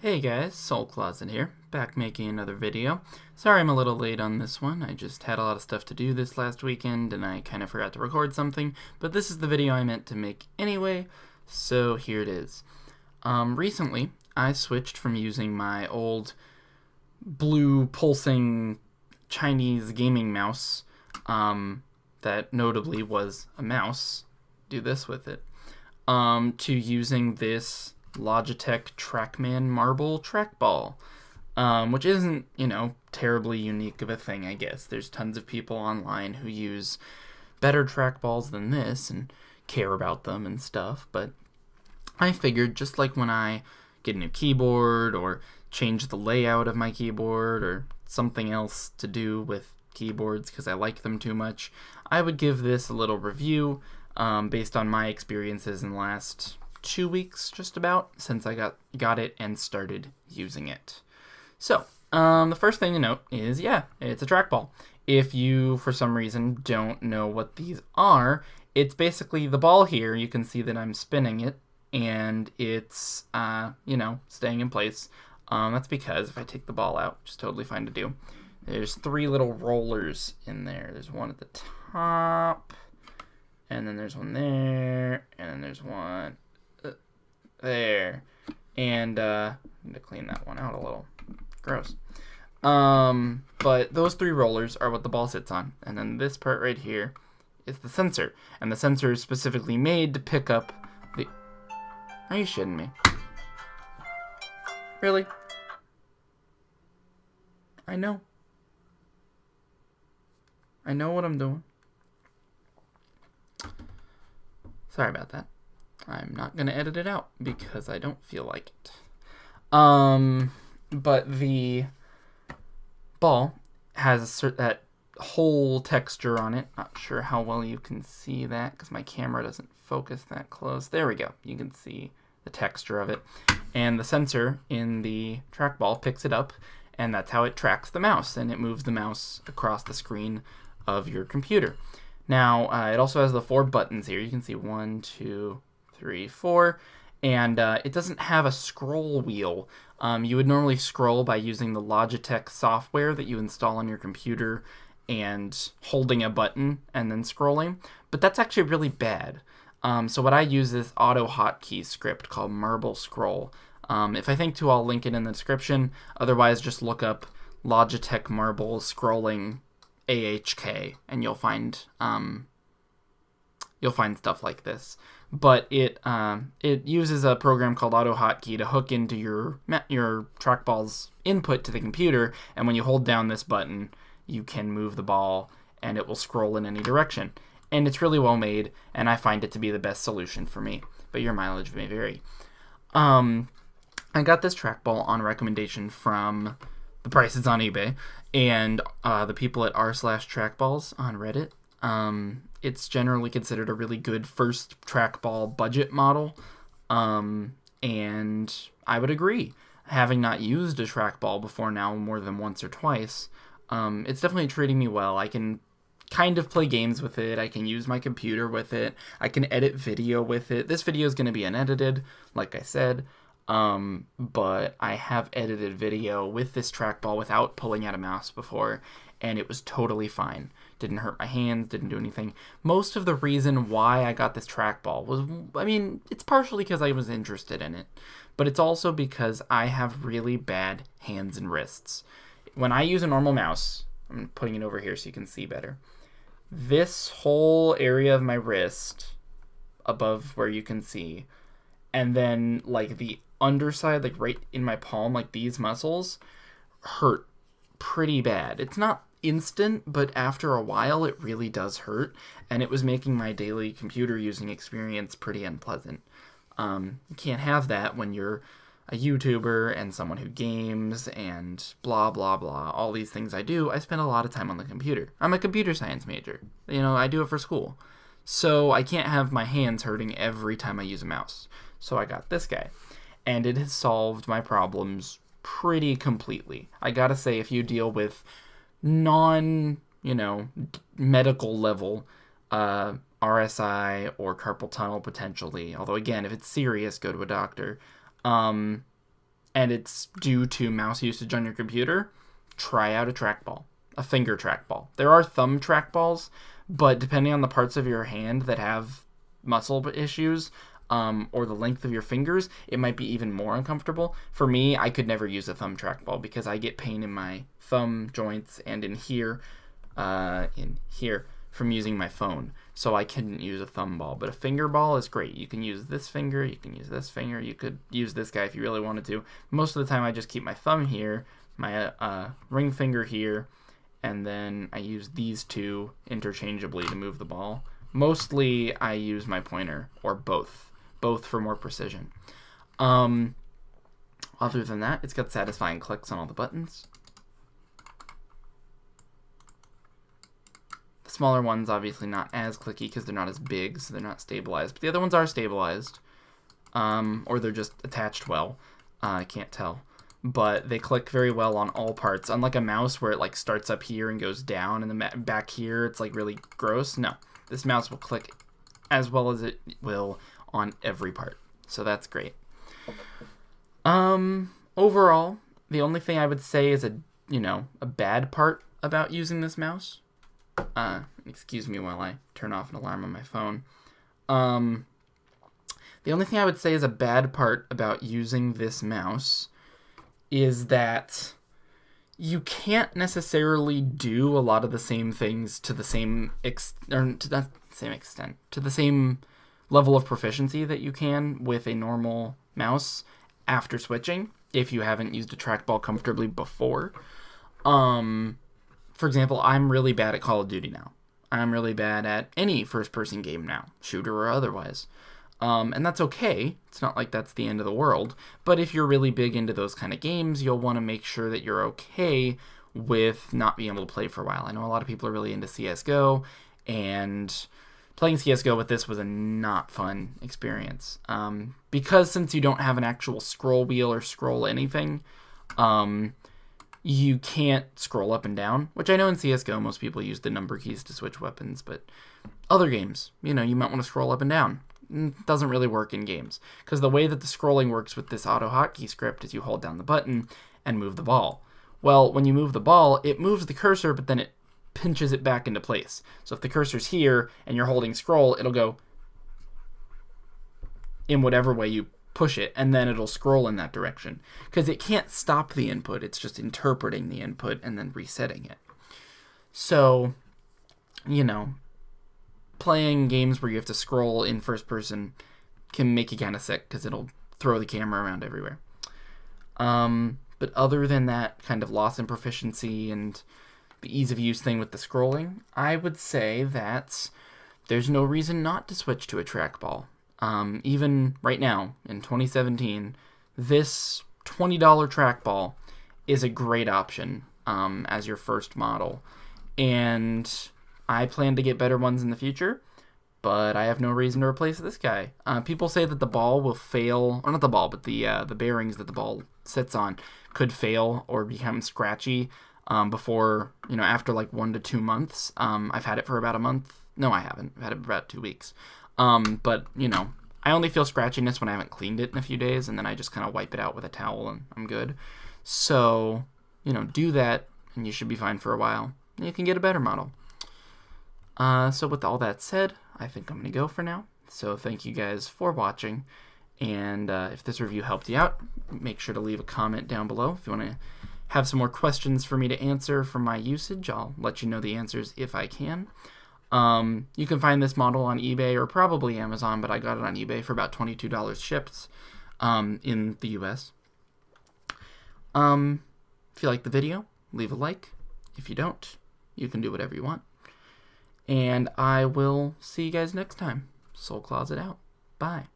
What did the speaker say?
Hey guys, Soul Closet here, back making another video. Sorry I'm a little late on this one, I just had a lot of stuff to do this last weekend and I kind of forgot to record something, but this is the video I meant to make anyway, so here it is. Recently, I switched from using my old blue pulsing Chinese gaming mouse, that notably was a mouse, do this with it, to using this Logitech Trackman marble trackball, which isn't, terribly unique of a thing, I guess. There's tons of people online who use better trackballs than this and care about them and stuff, but I figured just like when I get a new keyboard or change the layout of my keyboard or something else to do with keyboards because I like them too much, I would give this a little review based on my experiences in the last 2 weeks, just about, since I got it and started using it. So, the first thing to note is, it's a trackball. If you, for some reason, don't know what these are, it's basically the ball here. You can see that I'm spinning it, and it's, staying in place. That's because if I take the ball out, which is totally fine to do, there's 3 little rollers in there. There's one at the top, and then there's one there, and then there's one there, and I need to clean that one out a little. Gross. But those 3 rollers are what the ball sits on, and then this part right here is the sensor, and the sensor is specifically made to pick up the... Are you shitting me? Really? I know what I'm doing. Sorry about that. I'm not going to edit it out because I don't feel like it. But the ball has that whole texture on it. Not sure how well you can see that because my camera doesn't focus that close. There we go. You can see the texture of it. And the sensor in the trackball picks it up, and that's how it tracks the mouse, and it moves the mouse across the screen of your computer. Now, it also has the 4 buttons here. You can see 1, 2, 3, 4, and it doesn't have a scroll wheel. You would normally scroll by using the Logitech software that you install on your computer and holding a button and then scrolling, but that's actually really bad. So what I use is auto hotkey script called Marble Scroll. If I think to, I'll link it in the description. Otherwise, just look up Logitech Marble Scrolling AHK and you'll find stuff like this. But it uses a program called Auto Hotkey to hook into your trackball's input to the computer, and when you hold down this button, you can move the ball, and it will scroll in any direction. And it's really well made, and I find it to be the best solution for me, but your mileage may vary. I got this trackball on recommendation from the prices on eBay, and the people at r/trackballs on Reddit. It's generally considered a really good first trackball budget model, and I would agree. Having not used a trackball before now more than once or twice, it's definitely treating me well. I can kind of play games with it. I can use my computer with it. I can edit video with it. This video is going to be unedited, like I said, but I have edited video with this trackball without pulling out a mouse before, and it was totally fine. Didn't hurt my hands, didn't do anything. Most of the reason why I got this trackball was, it's partially because I was interested in it, but it's also because I have really bad hands and wrists. When I use a normal mouse, I'm putting it over here so you can see better, this whole area of my wrist, above where you can see, and then like the underside, like right in my palm, like these muscles, hurt pretty bad. It's not instant, but after a while it really does hurt, and it was making my daily computer using experience pretty unpleasant. You can't have that when you're a YouTuber and someone who games and blah blah blah, all these things I do. I spend a lot of time on the computer. I'm a computer science major, I do it for school, so I can't have my hands hurting every time I use a mouse. So I got this guy, and it has solved my problems pretty completely. I gotta say, if you deal with medical level RSI or carpal tunnel potentially, although again, if it's serious, go to a doctor, and it's due to mouse usage on your computer, try out a trackball, a finger trackball. There are thumb trackballs, but depending on the parts of your hand that have muscle issues, or the length of your fingers, it might be even more uncomfortable. For me, I could never use a thumb trackball because I get pain in my thumb joints and in here from using my phone. So I couldn't use a thumb ball, but a finger ball is great. You can use this finger, you can use this finger, you could use this guy if you really wanted to. Most of the time I just keep my thumb here, my ring finger here, and then I use these two interchangeably to move the ball. Mostly I use my pointer, or both for more precision. Other than that, it's got satisfying clicks on all the buttons. The smaller ones obviously not as clicky because they're not as big, so they're not stabilized. But the other ones are stabilized, or they're just attached well. I can't tell. But they click very well on all parts. Unlike a mouse where it like starts up here and goes down, and then back here it's like really gross. No, this mouse will click as well as it will on every part. So that's great. Overall, the only thing I would say is a bad part about using this mouse. Excuse me while I turn off an alarm on my phone. The only thing I would say is a bad part about using this mouse is that you can't necessarily do a lot of the same things to the same to the same level of proficiency that you can with a normal mouse after switching if you haven't used a trackball comfortably before. For example, I'm really bad at Call of Duty now. I'm really bad at any first-person game now, shooter or otherwise. And that's okay. It's not like that's the end of the world. But if you're really big into those kind of games, you'll want to make sure that you're okay with not being able to play for a while. I know a lot of people are really into CSGO, and playing CSGO with this was a not fun experience. Because since you don't have an actual scroll wheel or scroll anything, you can't scroll up and down, which I know in CSGO most people use the number keys to switch weapons, but other games, you might want to scroll up and down. It doesn't really work in games, because the way that the scrolling works with this auto hotkey script is you hold down the button and move the ball. Well, when you move the ball, it moves the cursor, but then it pinches it back into place. So if the cursor's here and you're holding scroll, it'll go in whatever way you push it, and then it'll scroll in that direction, because it can't stop the input. It's just interpreting the input and then resetting it. So, playing games where you have to scroll in first person can make you kind of sick, because it'll throw the camera around everywhere. But other than that kind of loss in proficiency and the ease of use thing with the scrolling, I would say that there's no reason not to switch to a trackball. Even right now, in 2017, this $20 trackball is a great option as your first model. And I plan to get better ones in the future, but I have no reason to replace this guy. People say that the ball will fail, or not the ball, but the bearings that the ball sits on could fail or become scratchy before, after like 1 to 2 months. I've had it for about a month. No, I haven't. I've had it for about 2 weeks. But, I only feel scratchiness when I haven't cleaned it in a few days, and then I just kind of wipe it out with a towel and I'm good. So, do that, and you should be fine for a while. You can get a better model. So with all that said, I think I'm going to go for now. So thank you guys for watching, and if this review helped you out, make sure to leave a comment down below. If you want to have some more questions for me to answer from my usage, I'll let you know the answers if I can. You can find this model on eBay or probably Amazon, but I got it on eBay for about $22 shipped in the US. If you like the video, leave a like. If you don't, you can do whatever you want. And I will see you guys next time. Soul Closet out. Bye.